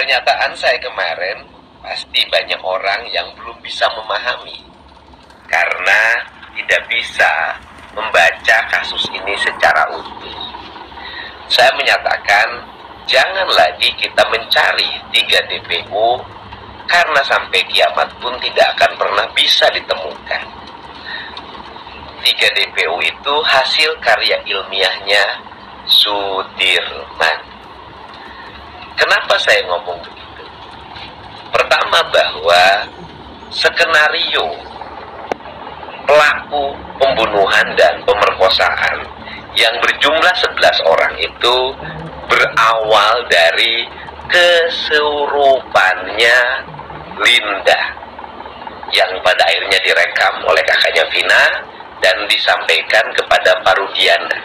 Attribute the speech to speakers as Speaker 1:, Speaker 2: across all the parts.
Speaker 1: Pernyataan saya kemarin pasti banyak orang yang belum bisa memahami karena tidak bisa membaca kasus ini secara utuh. Saya menyatakan jangan lagi kita mencari 3 DPO karena sampai kiamat pun tidak akan pernah bisa ditemukan. 3 DPO itu hasil karya ilmiahnya Sudirman. Kenapa saya ngomong begitu? Pertama, bahwa skenario pelaku pembunuhan dan pemerkosaan yang berjumlah 11 orang itu berawal dari kesurupannya Linda yang pada akhirnya direkam oleh kakaknya Vina dan disampaikan kepada Parudiana,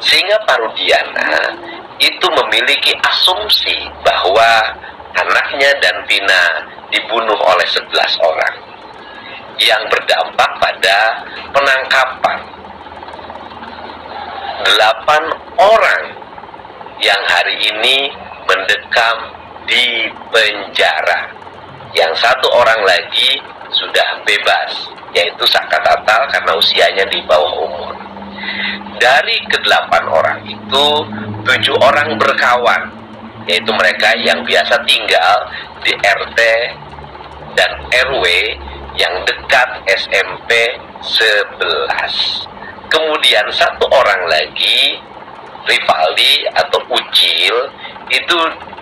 Speaker 1: sehingga Parudiana itu memiliki asumsi bahwa anaknya dan Vina dibunuh oleh 11 orang yang berdampak pada penangkapan 8 orang yang hari ini mendekam di penjara. Yang 1 orang lagi sudah bebas, yaitu Saka Tatal karena usianya di bawah umur. Dari ke-8 orang itu 7 orang berkawan, yaitu mereka yang biasa tinggal di RT dan RW yang dekat SMP 11. Kemudian 1 orang lagi, Rivaldi atau Ucil, itu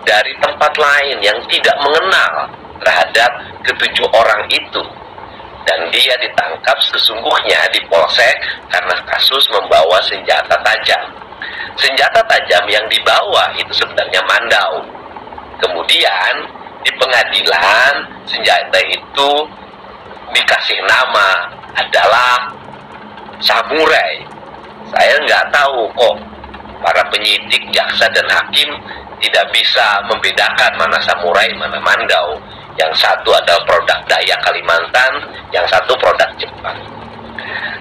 Speaker 1: dari tempat lain yang tidak mengenal terhadap ke-7 orang itu. Dan dia ditangkap sesungguhnya di Polsek karena kasus membawa senjata tajam. Senjata tajam yang dibawa itu sebenarnya mandau. Kemudian di pengadilan senjata itu dikasih nama adalah samurai. Saya nggak tahu kok para penyidik, jaksa, dan hakim tidak bisa membedakan mana samurai, mana mandau. Yang satu adalah produk Dayak Kalimantan, yang satu produk Jepang.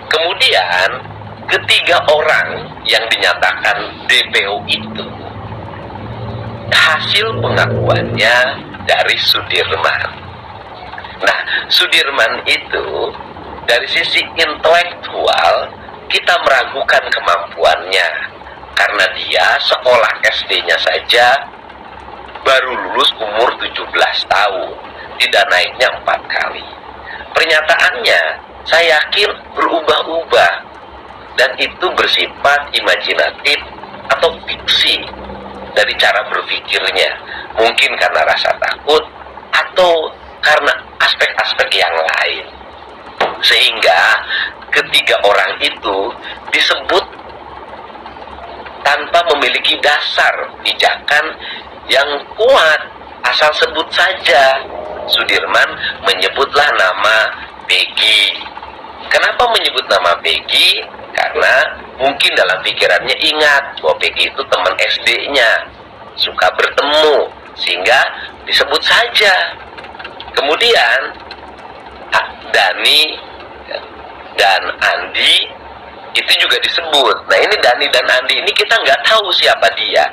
Speaker 1: Kemudian ketiga orang yang dinyatakan DPO itu hasil pengakuannya dari Sudirman. Nah, Sudirman itu dari sisi intelektual kita meragukan kemampuannya karena dia sekolah SD-nya saja baru lulus umur 17 tahun, tidak naiknya 4 kali. Pernyataannya saya yakin berubah-ubah dan itu bersifat imajinatif atau fiksi dari cara berpikirnya, mungkin karena rasa takut atau karena aspek-aspek yang lain, sehingga ketiga orang itu disebut tanpa memiliki dasar pijakan yang kuat, asal sebut saja. Sudirman menyebutlah nama Peggy. Kenapa menyebut nama Peggy? Karena mungkin dalam pikirannya ingat bahwa Peggy itu teman SD-nya, suka bertemu, sehingga disebut saja. Kemudian Dani dan Andi itu juga disebut. Nah, ini Dani dan Andi ini kita nggak tahu siapa dia.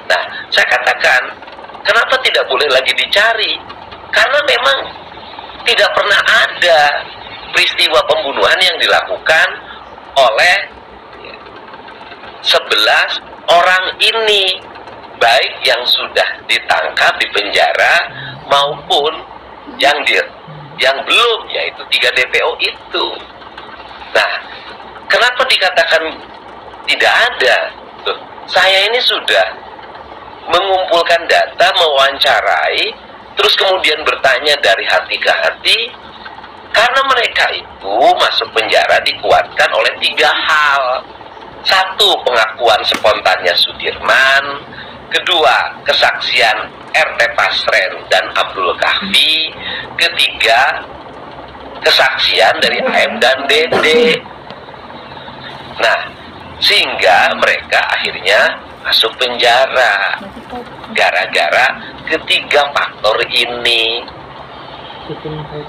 Speaker 1: Nah, saya katakan kenapa tidak boleh lagi dicari? Karena memang tidak pernah ada peristiwa pembunuhan yang dilakukan oleh 11 orang ini, baik yang sudah ditangkap di penjara maupun yang belum, yaitu 3 DPO itu. Nah, kenapa dikatakan tidak ada? Loh, saya ini sudah mengumpulkan data, mewawancarai, terus kemudian bertanya dari hati ke hati, karena mereka itu masuk penjara dikuatkan oleh 3 hal. 1, pengakuan spontannya Sudirman. 2, kesaksian RT Pasren dan Abdul Kahfi. 3, kesaksian dari AM dan Dede. Nah, sehingga mereka akhirnya masuk penjara gara-gara ketiga faktor ini.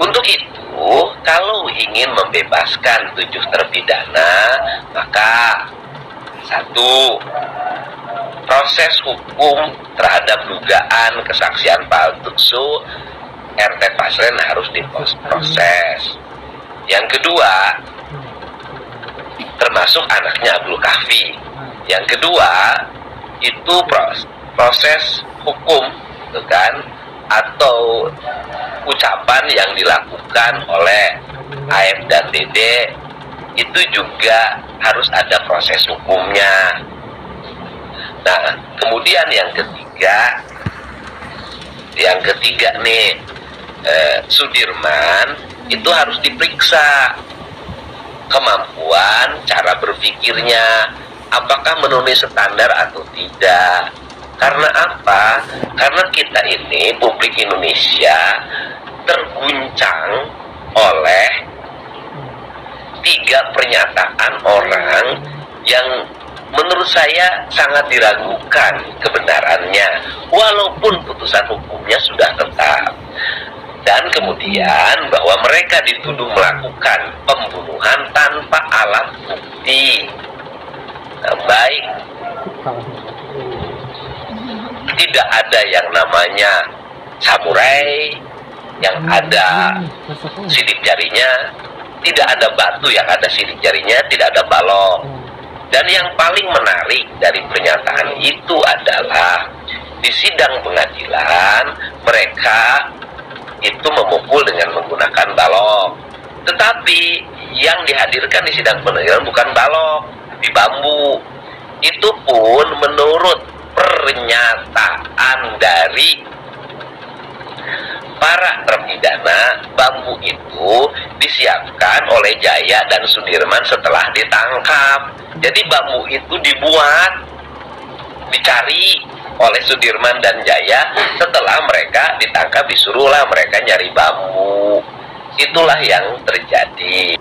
Speaker 1: Untuk itu, kalau ingin membebaskan 7 terpidana, maka 1, proses hukum terhadap dugaan kesaksian palsu RT Pasren harus diproses. Yang kedua, termasuk anaknya Abdul Kahfi. Yang kedua, itu proses hukum, gitu kan, atau ucapan yang dilakukan oleh AF dan Dede itu juga harus ada proses hukumnya. Nah, kemudian yang ketiga nih, Sudirman itu harus diperiksa kemampuan cara berpikirnya, apakah memenuhi standar atau tidak. Karena apa? Karena kita ini, publik Indonesia, terguncang oleh 3 pernyataan orang yang menurut saya sangat diragukan kebenarannya, walaupun putusan hukumnya sudah tetap. Dan kemudian bahwa mereka dituduh melakukan pembunuhan tanpa alat bukti. Nah, baik, tidak ada yang namanya samurai, yang ada sidik jarinya, tidak ada batu yang ada sidik jarinya, tidak ada balok. Dan yang paling menarik dari pernyataan itu adalah di sidang pengadilan mereka itu memukul dengan menggunakan balok. Tetapi yang dihadirkan di sidang pengadilan bukan balok, tapi bambu. Itu pun menurut pernyataan dari para terpidana, bambu itu disiapkan oleh Jaya dan Sudirman setelah ditangkap. Jadi bambu itu dicari oleh Sudirman dan Jaya setelah mereka ditangkap, disuruhlah mereka nyari bambu. Itulah yang terjadi.